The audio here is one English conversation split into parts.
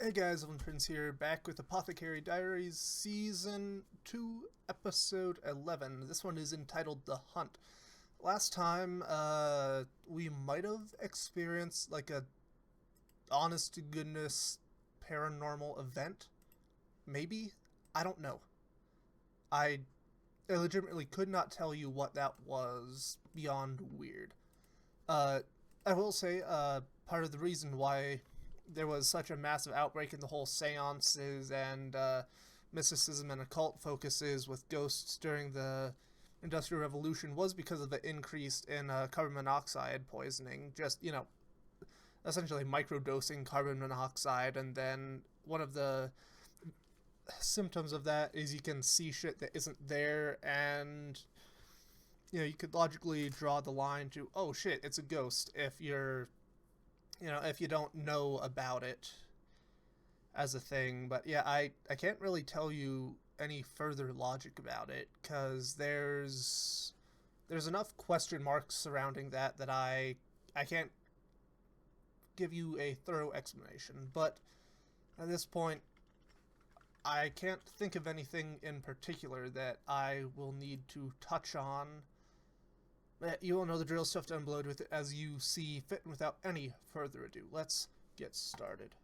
Hey guys, Prince here, back with Apothecary Diaries, Season 2, Episode 11. This one is entitled The Hunt. Last time, we might have experienced, like, a honest-to-goodness paranormal event. Maybe? I don't know. I legitimately could not tell you what that was beyond weird. I will say, part of the reason why there was such a massive outbreak in the whole seances and mysticism and occult focuses with ghosts during the Industrial Revolution was because of the increase in carbon monoxide poisoning. Just, essentially microdosing carbon monoxide, and then one of the symptoms of that is you can see shit that isn't there, and you could logically draw the line to, oh shit, it's a ghost, if if you don't know about it as a thing. But yeah, I can't really tell you any further logic about it, because there's enough question marks surrounding that I can't give you a thorough explanation. But at this point, I can't think of anything in particular that I will need to touch on. You will know the drill, stuff down below with it as you see fit, and without any further ado, let's get started.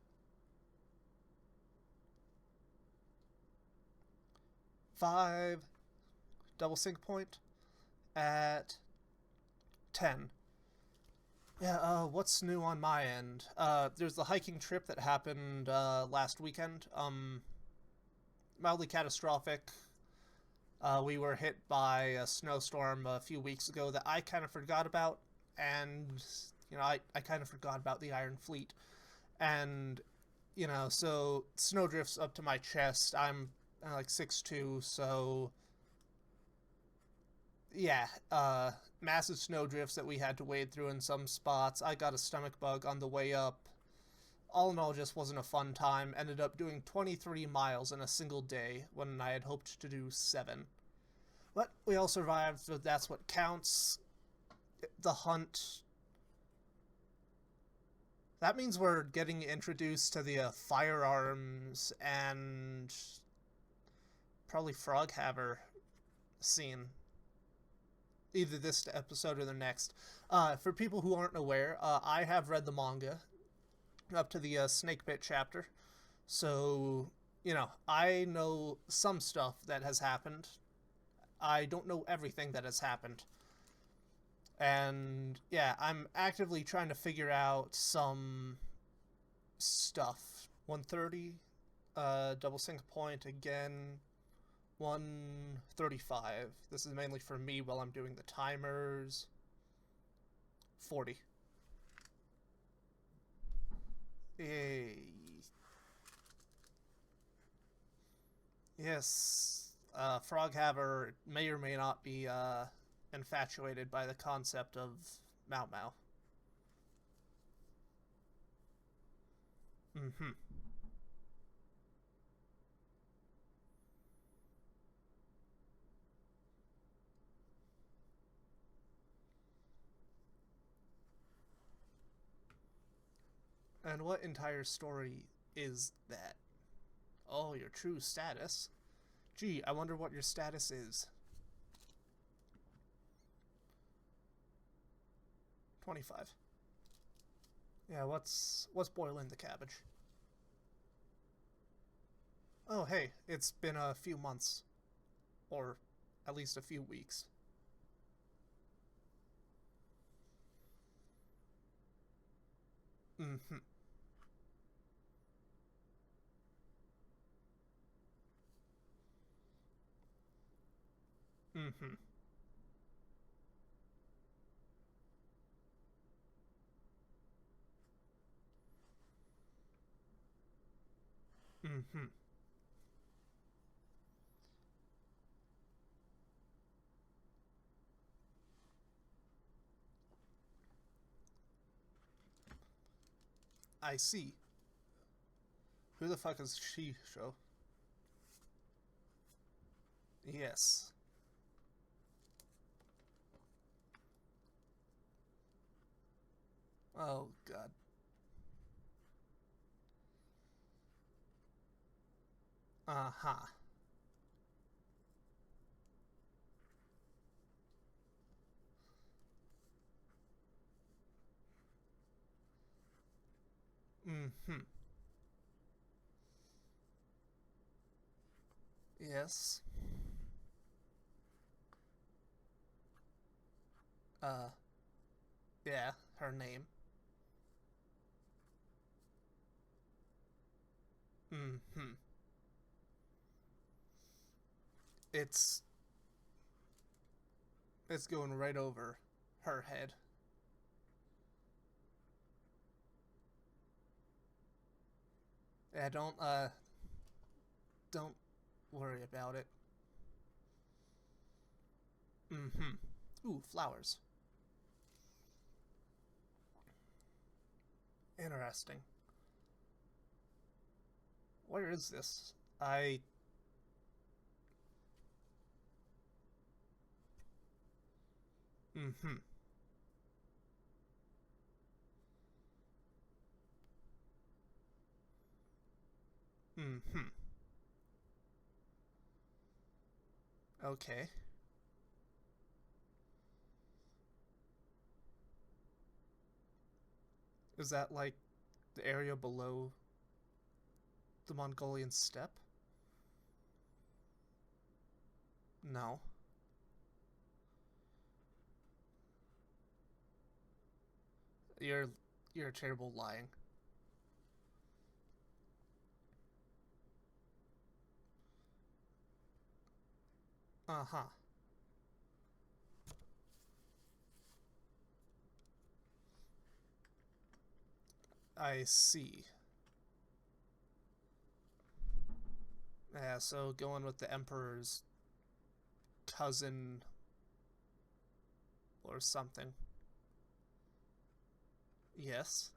5 double sync point at 10. Yeah, what's new on my end? There's the hiking trip that happened last weekend. Mildly catastrophic. We were hit by a snowstorm a few weeks ago that I kind of forgot about, and, I kind of forgot about the Iron Fleet. And, so snow drifts up to my chest. I'm like 6'2", so yeah, massive snow drifts that we had to wade through in some spots. I got a stomach bug on the way up. All in all, just wasn't a fun time. Ended up doing 23 miles in a single day when I had hoped to do 7. But we all survived, so that's what counts. The hunt. That means we're getting introduced to the firearms and probably frog haver scene. Either this episode or the next. For people who aren't aware, I have read the manga up to the Snake Pit chapter. So, I know some stuff that has happened. I don't know everything that has happened. And, yeah, I'm actively trying to figure out some stuff. 130, double sync point again, 135. This is mainly for me while I'm doing the timers. 40. Yay. Yes, Froghaver may or may not be infatuated by the concept of Mau Mau. Mm-hmm. And what entire story is that? Oh, your true status? Gee, I wonder what your status is. 25. Yeah, what's boiling the cabbage? Oh, hey, it's been a few months. Or at least a few weeks. Mm-hmm. Mm-hmm. Mm-hmm. I see. Who the fuck is she, show? Yes. Oh, God. Uh-huh. Mm-hmm. Yes. Uh, yeah, her name. Mm-hmm. It's it's going right over her head. Yeah, don't worry about it. Mm-hmm. Ooh, flowers. Interesting. Where is this? I mm-hmm. Mm-hmm. Okay. Is that like the area below the Mongolian steppe? No. You're you're terrible lying. Uh-huh. I see. Yeah, so going with the Emperor's cousin or something. Yes.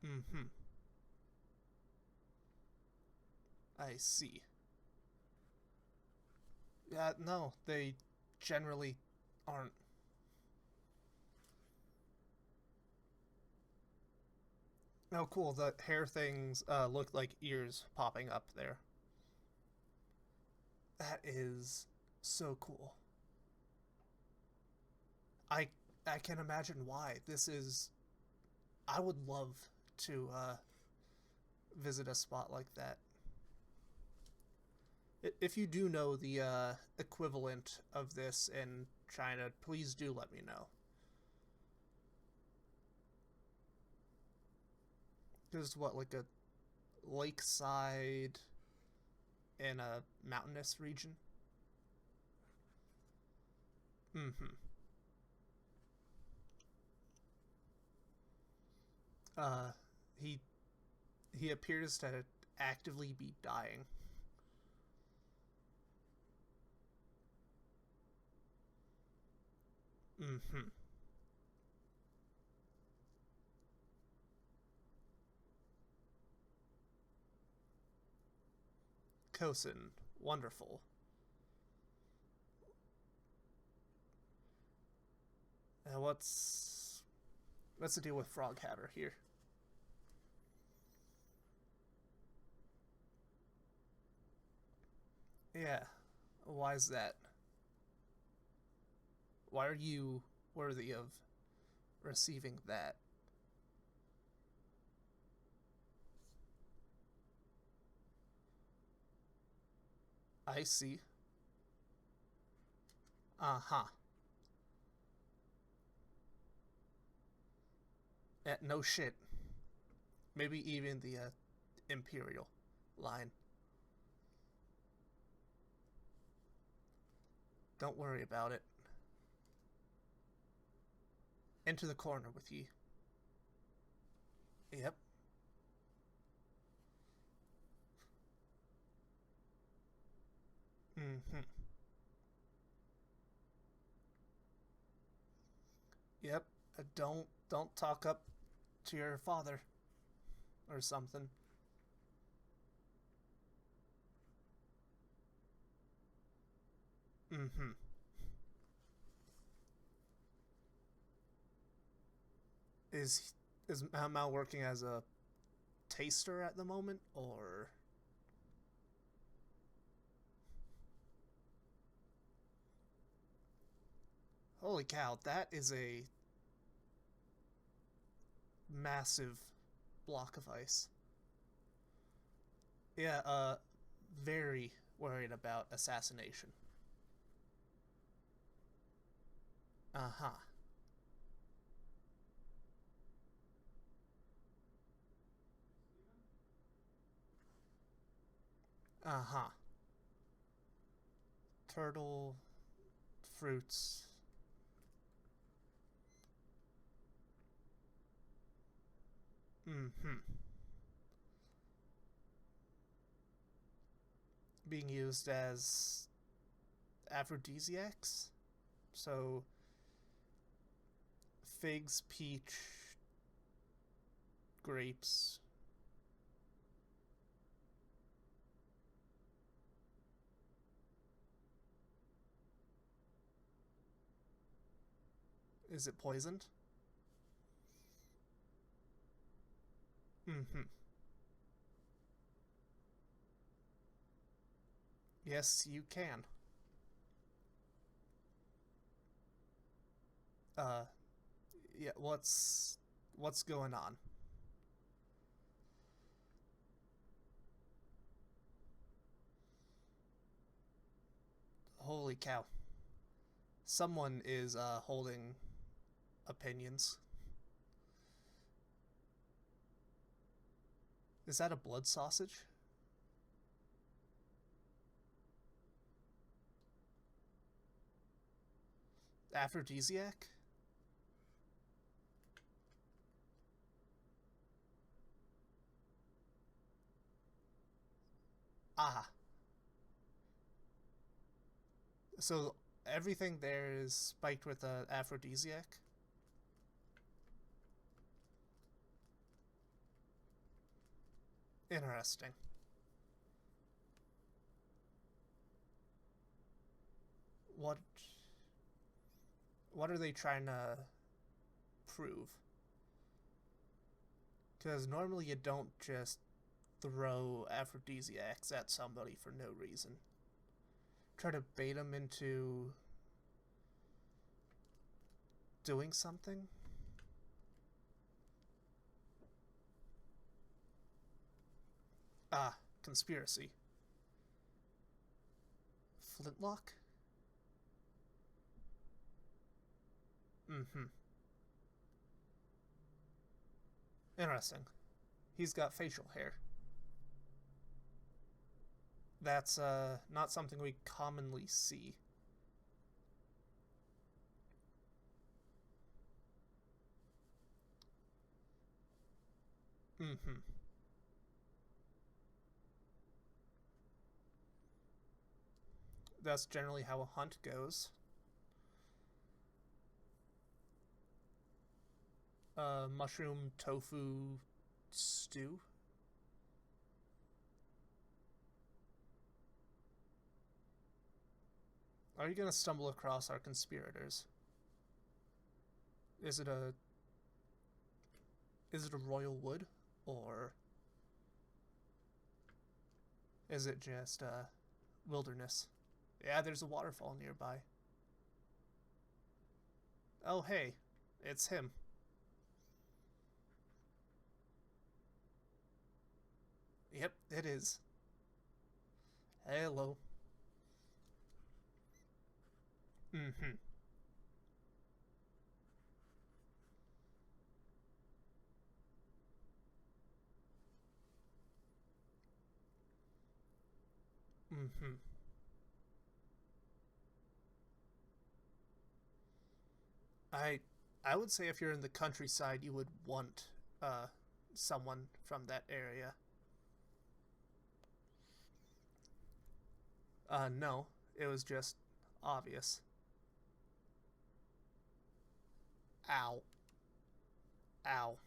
Mm-hmm. I see. Yeah, no, they generally aren't. Oh, cool. The hair things look like ears popping up there. That is so cool. I I can imagine why. This is. I would love to visit a spot like that. If you do know the equivalent of this in China, please do let me know. Because what, like a lakeside in a mountainous region? Mm-hmm. Uh, he he appears to actively be dying. Mm-hmm. Kosin, wonderful. What's the deal with Frog Hatter here? Yeah, why is that? Why are you worthy of receiving that? I see. Uh huh. No shit. Maybe even the Imperial line. Don't worry about it. Into the corner with ye. Yep. Mm-hmm. Yep. Don't talk up to your father or something. Mm-hmm. Is Mal working as a taster at the moment, or... Holy cow, that is a massive block of ice. Yeah, very worried about assassination. Uh-huh. Uh-huh. Turtle, fruits. Mm-hmm. Being used as aphrodisiacs. So, figs, peach, grapes. Is it poisoned? Mm-hmm. Yes, you can. Uh, yeah, what's going on? Holy cow. Someone is, holding opinions. Is that a blood sausage? Aphrodisiac? Ah. So everything there is spiked with an aphrodisiac? Interesting. What what are they trying to prove? Because normally you don't just throw aphrodisiacs at somebody for no reason. Try to bait them into doing something? Ah, conspiracy. Flintlock? Mm-hmm. Interesting. He's got facial hair. That's not something we commonly see. Mm-hmm. That's generally how a hunt goes. Mushroom tofu stew. Are you gonna stumble across our conspirators? Is it a is it a royal wood, or is it just wilderness? Yeah, there's a waterfall nearby. Oh hey, it's him. Yep, it is. Hello. Mm-hmm. Mm-hmm. I I would say if you're in the countryside, you would want uh someone from that area. No, it was just obvious. Ow. Ow.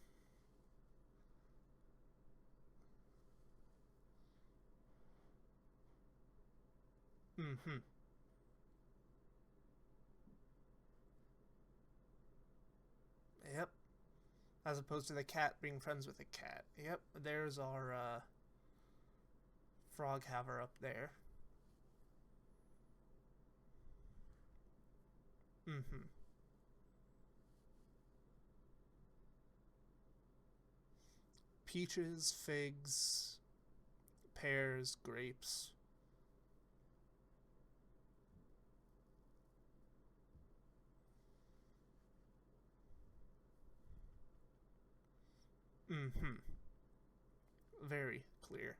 Mm-hmm. Yep. As opposed to the cat being friends with the cat. Yep, there's our frog haver up there. Mm-hmm. Peaches, figs, pears, grapes. Mm-hmm. Very clear.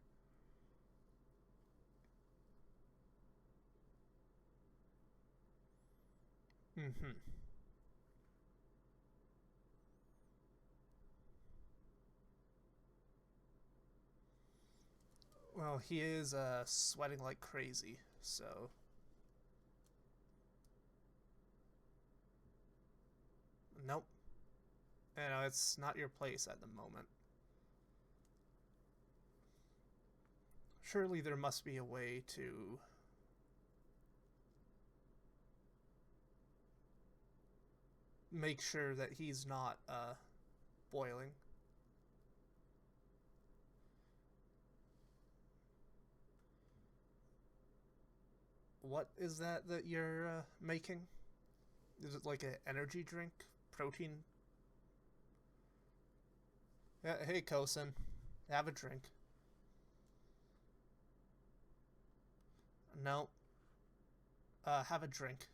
Mm-hmm. Well, he is sweating like crazy, so nope. You know, it's not your place at the moment. Surely there must be a way to make sure that he's not boiling. What is that you're making? Is it like an energy drink? Protein? Yeah, hey, Kosen. Have a drink. No. Have a drink.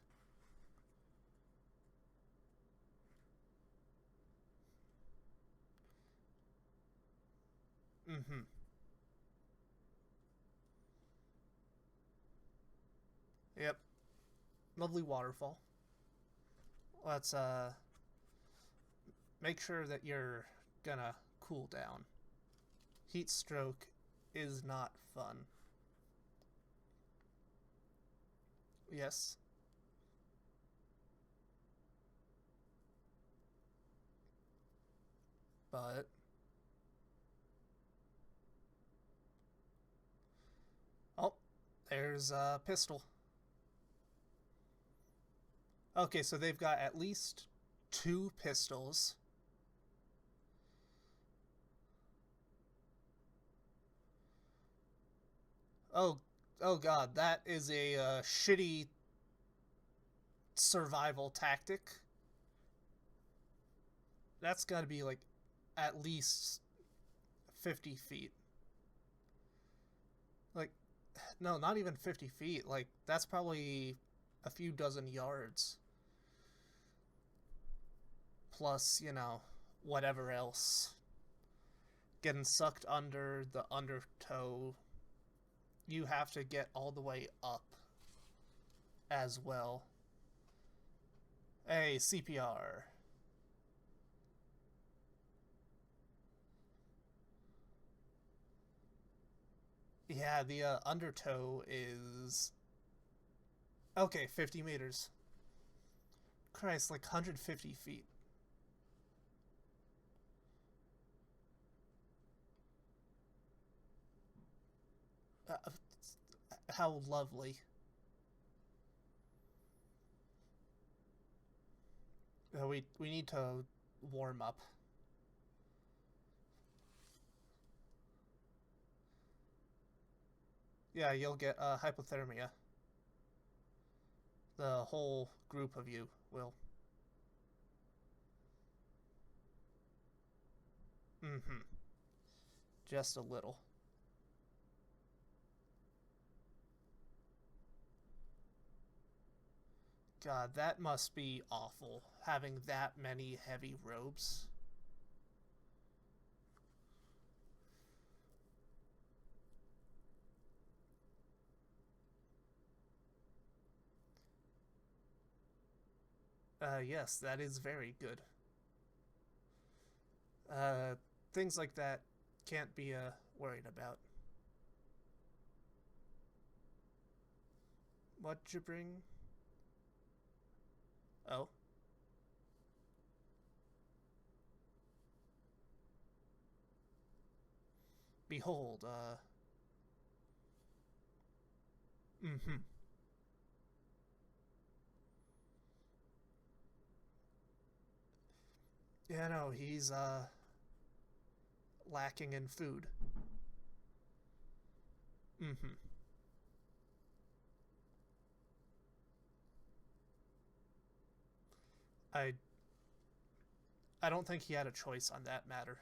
Mm-hmm. Yep. Lovely waterfall. Let's make sure that you're gonna cool down. Heat stroke is not fun. Yes. But oh, there's a pistol. Okay, so they've got at least two pistols. Oh, oh God, that is a shitty survival tactic. That's got to be like at least 50 feet. Like, no, not even 50 feet. Like, that's probably a few dozen yards. Plus, you know, whatever else. Getting sucked under the undertow. You have to get all the way up as well. Hey, CPR. Yeah, the undertow is okay. 50 meters. Christ, like 150 feet. Uh, how lovely. We need to warm up. Yeah, you'll get hypothermia. The whole group of you will. Mm-hmm. Just a little. God, that must be awful, having that many heavy robes. Yes, that is very good. Uh, things like that can't be worried about. What'd you bring? Oh, behold. Mm-hmm. Yeah, no, he's lacking in food. Mm-hmm. I I don't think he had a choice on that matter.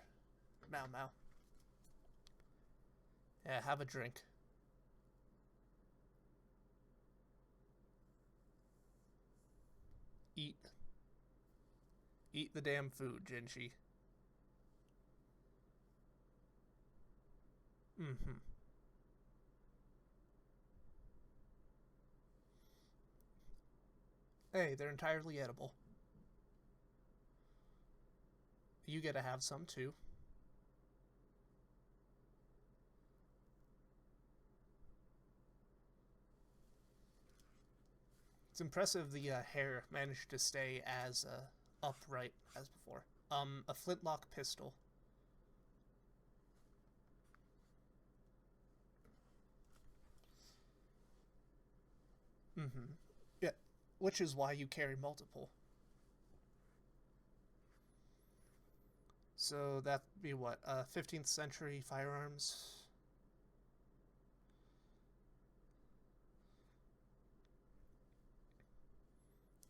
Mau Mau. Yeah, have a drink. Eat. Eat the damn food, Jinshi. Mm-hmm. Hey, they're entirely edible. You get to have some too. It's impressive the hair managed to stay as upright as before. A flintlock pistol. Mm-hmm. Yeah, which is why you carry multiple. So that'd be what, 15th century firearms?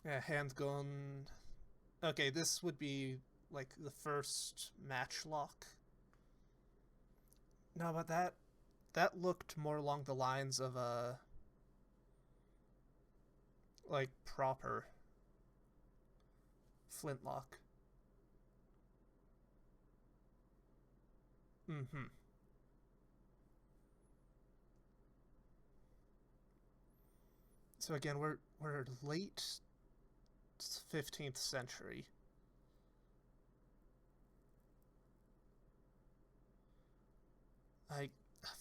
Yeah, handgun. Okay, this would be like the first matchlock. No, but that looked more along the lines of a like proper flintlock. Mm-hmm. So again, we're late 15th century. Like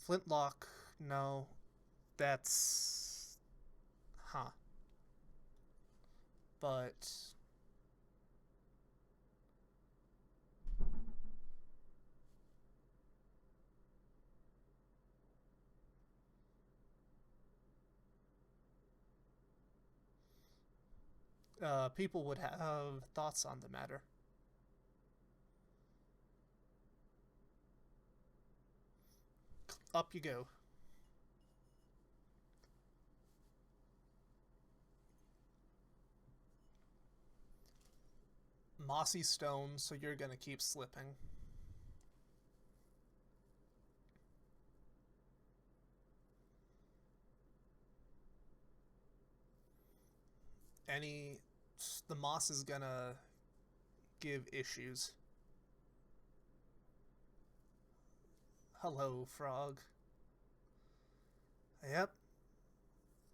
flintlock, no, that's huh. But people would have thoughts on the matter. Up you go. Mossy stone, so you're gonna keep slipping. Any, the moss is gonna give issues. Hello, frog. Yep.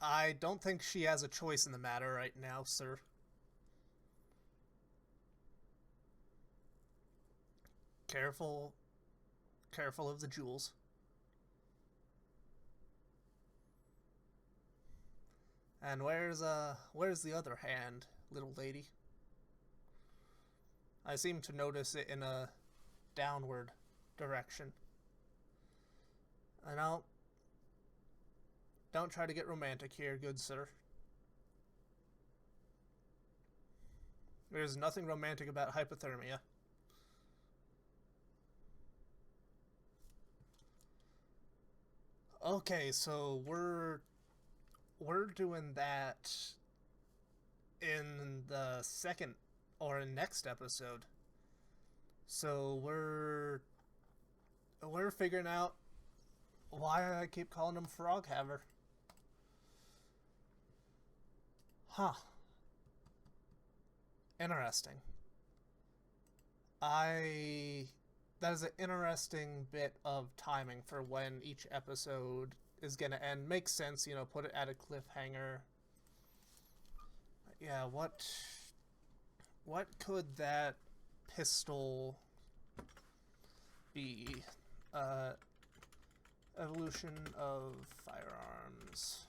I don't think she has a choice in the matter right now, sir. Careful, careful of the jewels. And where's the other hand, little lady? I seem to notice it in a downward direction. I know. Don't try to get romantic here, good sir. There's nothing romantic about hypothermia. Okay, so we're doing that in the second or in next episode. So we're figuring out why I keep calling him Frog Haver. Huh. Interesting. I that is an interesting bit of timing for when each episode is gonna end. Makes sense, you know, put it at a cliffhanger. Yeah, what could that pistol be? Uh Evolution of firearms.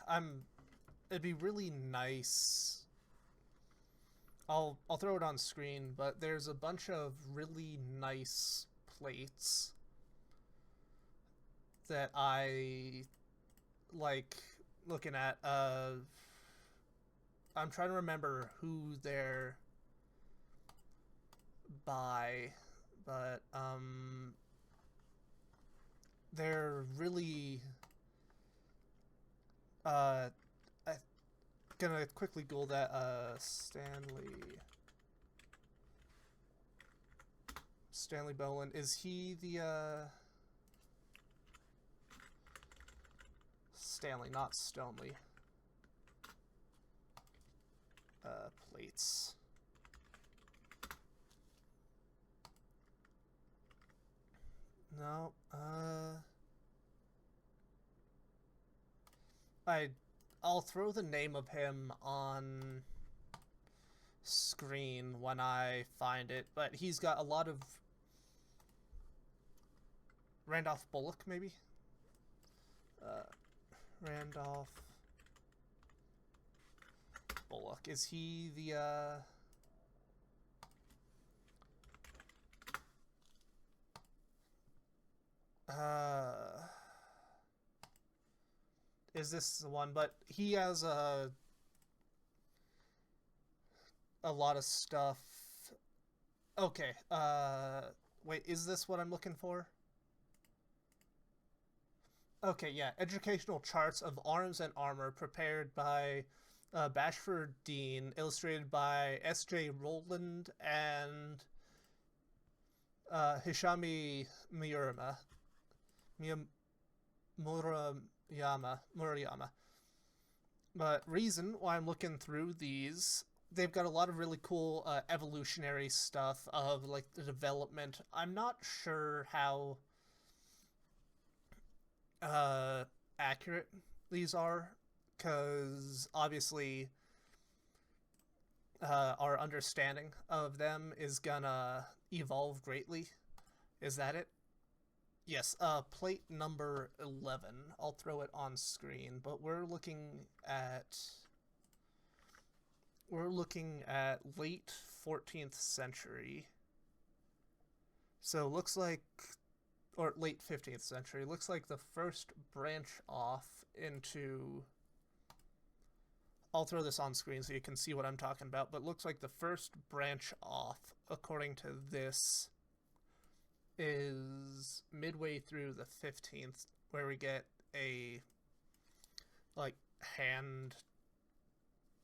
I'm it'd be really nice. I'll throw it on screen, but there's a bunch of really nice plates that I like looking at. I'm trying to remember who they're by, but they're really I'm gonna quickly Google that. Stanley Boland, is he the Stanley, not Stonely. Plates. No, I'll throw the name of him on screen when I find it, but he's got a lot of Randolph Bullock, maybe? Randolph Bullock. Is he the, is this the one? But he has a lot of stuff. Okay, wait, is this what I'm looking for? Okay, yeah, educational charts of arms and armor prepared by Bashford Dean, illustrated by S.J. Rowland and Hishami Murayama. But reason why I'm looking through these, they've got a lot of really cool evolutionary stuff of like the development. I'm not sure how accurate these are, because obviously our understanding of them is gonna evolve greatly. Is that it? Yes, plate number 11. I'll throw it on screen, but we're looking at late 14th century. So looks like, or late 15th century, looks like the first branch off into, I'll throw this on screen so you can see what I'm talking about, but looks like the first branch off, according to this, is midway through the 15th, where we get a like hand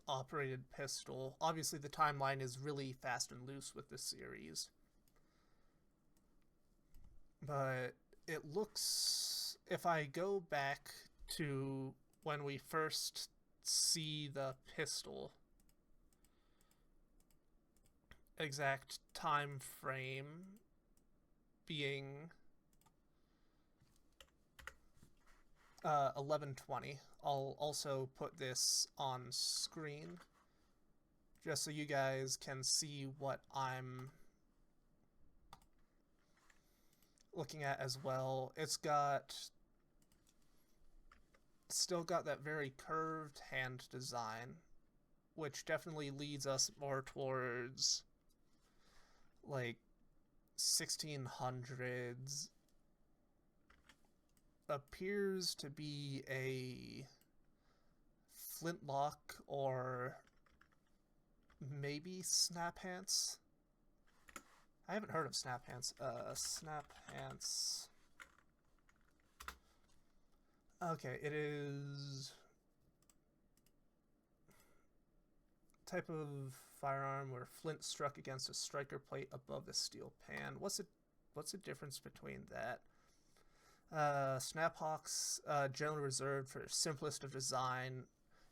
operated pistol. Obviously the timeline is really fast and loose with this series, but it looks, if I go back to when we first see the pistol, exact time frame being 11:20. I'll also put this on screen just so you guys can see what I'm looking at as well. It's still got that very curved hand design, which definitely leads us more towards like 1600s. Appears to be a flintlock or maybe snap hands. I haven't heard of snap hands. Snap hands. Okay, it is type of firearm where flint struck against a striker plate above the steel pan. What's the difference between that? Snaphawks, generally reserved for simplest of design,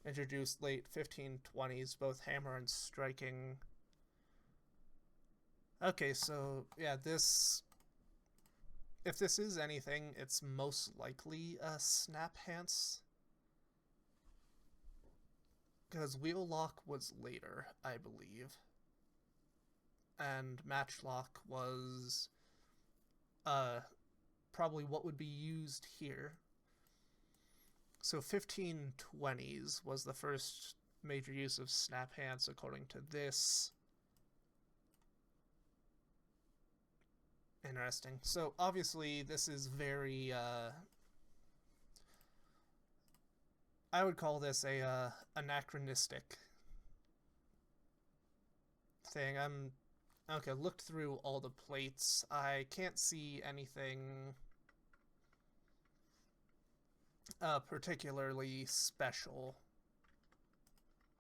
introduced late 1520s, both hammer and striking. Okay, so yeah, if this is anything, it's most likely a snap hands, because wheel lock was later, I believe, and matchlock was probably what would be used here. So 1520s was the first major use of snap hands according to this. Interesting. So obviously this is very I would call this a anachronistic thing. I'm okay. Looked through all the plates. I can't see anything particularly special.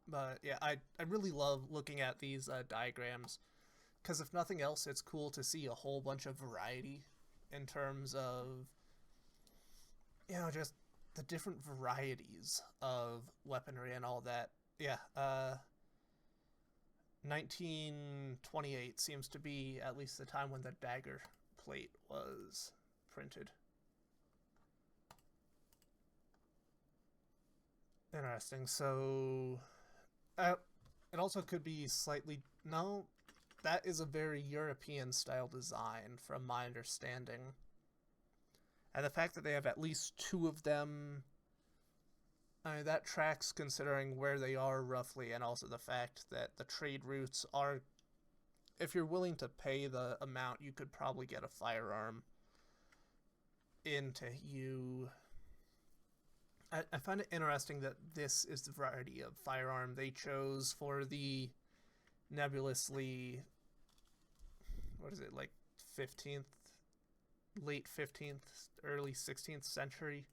But yeah, I really love looking at these diagrams because if nothing else, it's cool to see a whole bunch of variety in terms of just the different varieties of weaponry and all that. Yeah, 1928 seems to be at least the time when the dagger plate was printed. Interesting. So, it also could be slightly. No, that is a very European style design, from my understanding. And the fact that they have at least two of them, I mean, that tracks considering where they are roughly, and also the fact that the trade routes are. If you're willing to pay the amount, you could probably get a firearm into you. I find it interesting that this is the variety of firearm they chose for the nebulously, what is it, like 15th, late 15th, early 16th century.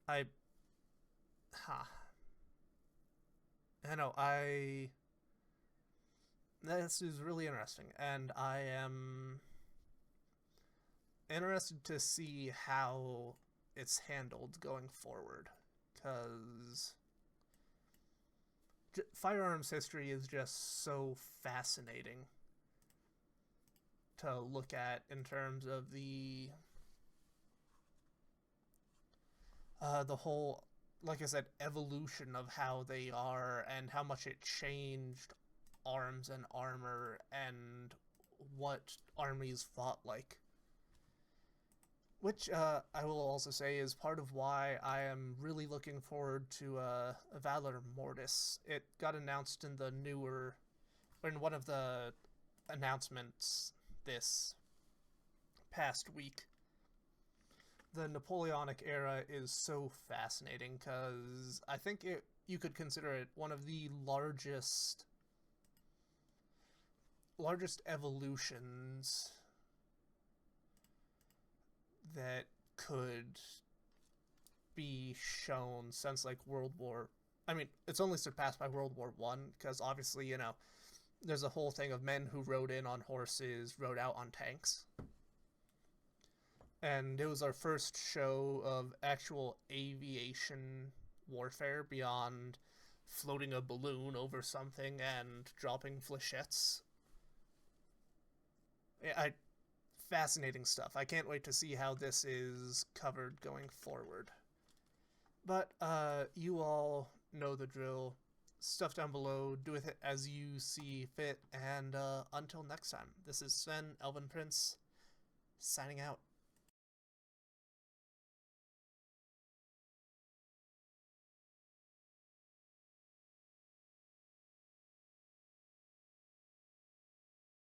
I know, this is really interesting, and I am interested to see how it's handled going forward, because firearms history is just so fascinating to look at in terms of the whole, like I said, evolution of how they are and how much it changed arms and armor and what armies fought like. Which I will also say is part of why I am really looking forward to Valor Mortis. It got announced in the newer, or in one of the announcements this past week. The Napoleonic era is so fascinating because I think you could consider it one of the largest evolutions that could be shown since like World War. I mean, it's only surpassed by World War One because obviously, there's a whole thing of men who rode in on horses, rode out on tanks. And it was our first show of actual aviation warfare beyond floating a balloon over something and dropping flechettes. Fascinating stuff. I can't wait to see how this is covered going forward. But you all know the drill. Stuff down below. Do with it as you see fit. And until next time, this is Sven, Elven Prince, signing out.